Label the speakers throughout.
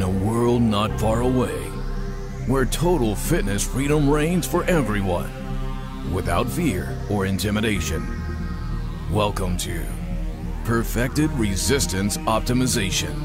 Speaker 1: a world not far away, where total fitness freedom reigns for everyone, without fear or intimidation. Welcome to Perfected Resistance Optimization.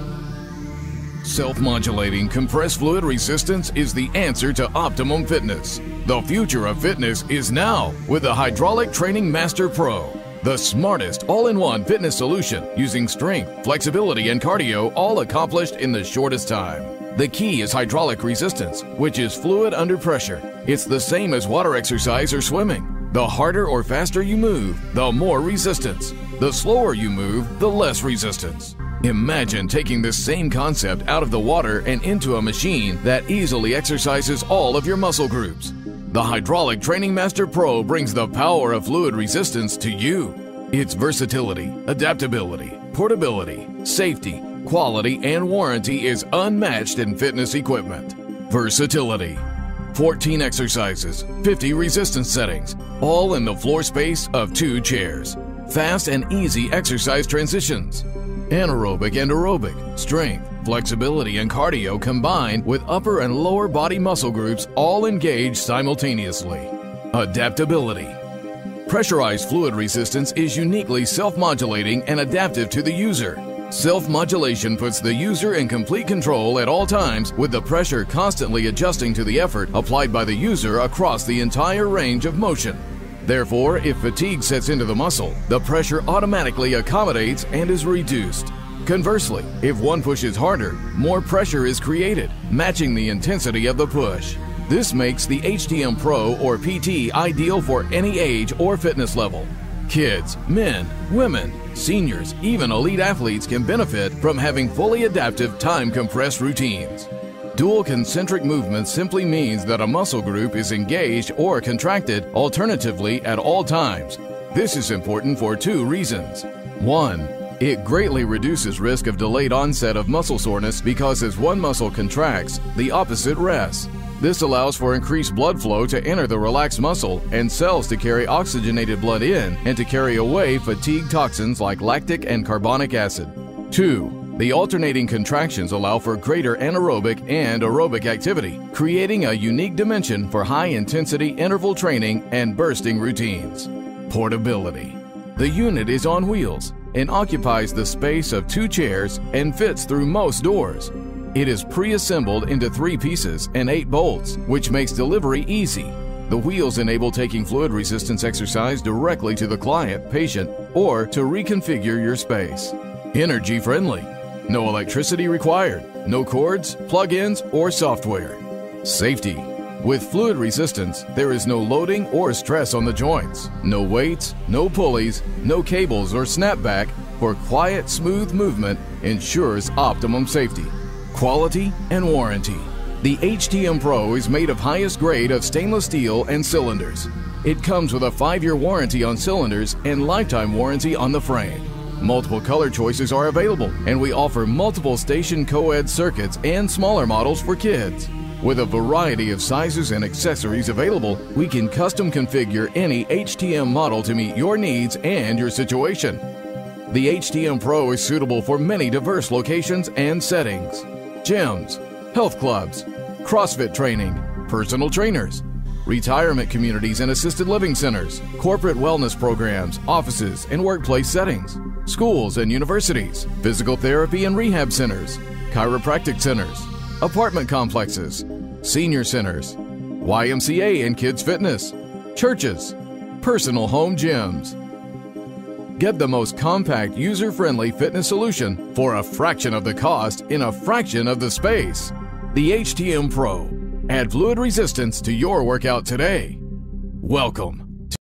Speaker 1: Self-modulating compressed fluid resistance is the answer to optimum fitness. The future of fitness is now with the Hydraulic Training Master Pro. The smartest all-in-one fitness solution using strength, flexibility, and cardio all accomplished in the shortest time. The key is hydraulic resistance, which is fluid under pressure. It's the same as water exercise or swimming. The harder or faster you move, the more resistance. The slower you move, the less resistance. Imagine taking this same concept out of the water and into a machine that easily exercises all of your muscle groups. The Hydraulic Training Master Pro brings the power of fluid resistance to you. Its versatility, adaptability, portability, safety, quality, and warranty is unmatched in fitness equipment. Versatility. 14 exercises, 50 resistance settings, all in the floor space of 2 chairs. Fast and easy exercise transitions. Anaerobic and aerobic, strength, flexibility, and cardio combined with upper and lower body muscle groups all engaged simultaneously. Adaptability. Pressurized fluid resistance is uniquely self-modulating and adaptive to the user. Self-modulation puts the user in complete control at all times, with the pressure constantly adjusting to the effort applied by the user across the entire range of motion. Therefore, if fatigue sets into the muscle, the pressure automatically accommodates and is reduced. Conversely, if one pushes harder, more pressure is created, matching the intensity of the push. This makes the HTM Pro or PT ideal for any age or fitness level. Kids, men, women, seniors, even elite athletes can benefit from having fully adaptive time-compressed routines. Dual concentric movement simply means that a muscle group is engaged or contracted alternatively at all times. This is important for 2 reasons. 1. It greatly reduces risk of delayed onset of muscle soreness because as one muscle contracts, the opposite rests. This allows for increased blood flow to enter the relaxed muscle and cells to carry oxygenated blood in and to carry away fatigue toxins like lactic and carbonic acid. 2. The alternating contractions allow for greater anaerobic and aerobic activity, creating a unique dimension for high-intensity interval training and bursting routines. Portability. The unit is on wheels and occupies the space of 2 chairs and fits through most doors. It is pre-assembled into 3 pieces and 8 bolts, which makes delivery easy. The wheels enable taking fluid resistance exercise directly to the client, patient, or to reconfigure your space. Energy friendly. No electricity required, no cords, plug-ins, or software. Safety. With fluid resistance, there is no loading or stress on the joints. No weights, no pulleys, no cables or snapback for quiet, smooth movement ensures optimum safety, quality, and warranty. The HTM Pro is made of highest grade of stainless steel and cylinders. It comes with a 5-year warranty on cylinders and lifetime warranty on the frame. Multiple color choices are available, and we offer multiple station co-ed circuits and smaller models for kids. With a variety of sizes and accessories available, we can custom configure any HTM model to meet your needs and your situation. The HTM Pro is suitable for many diverse locations and settings. Gyms, health clubs, CrossFit training, personal trainers, retirement communities and assisted living centers, corporate wellness programs, offices and workplace settings, schools and universities, physical therapy and rehab centers, chiropractic centers, apartment complexes, senior centers, YMCA and kids fitness, churches, personal home gyms. Get the most compact, user-friendly fitness solution for a fraction of the cost in a fraction of the space. The HTM Pro. Add fluid resistance to your workout today. Welcome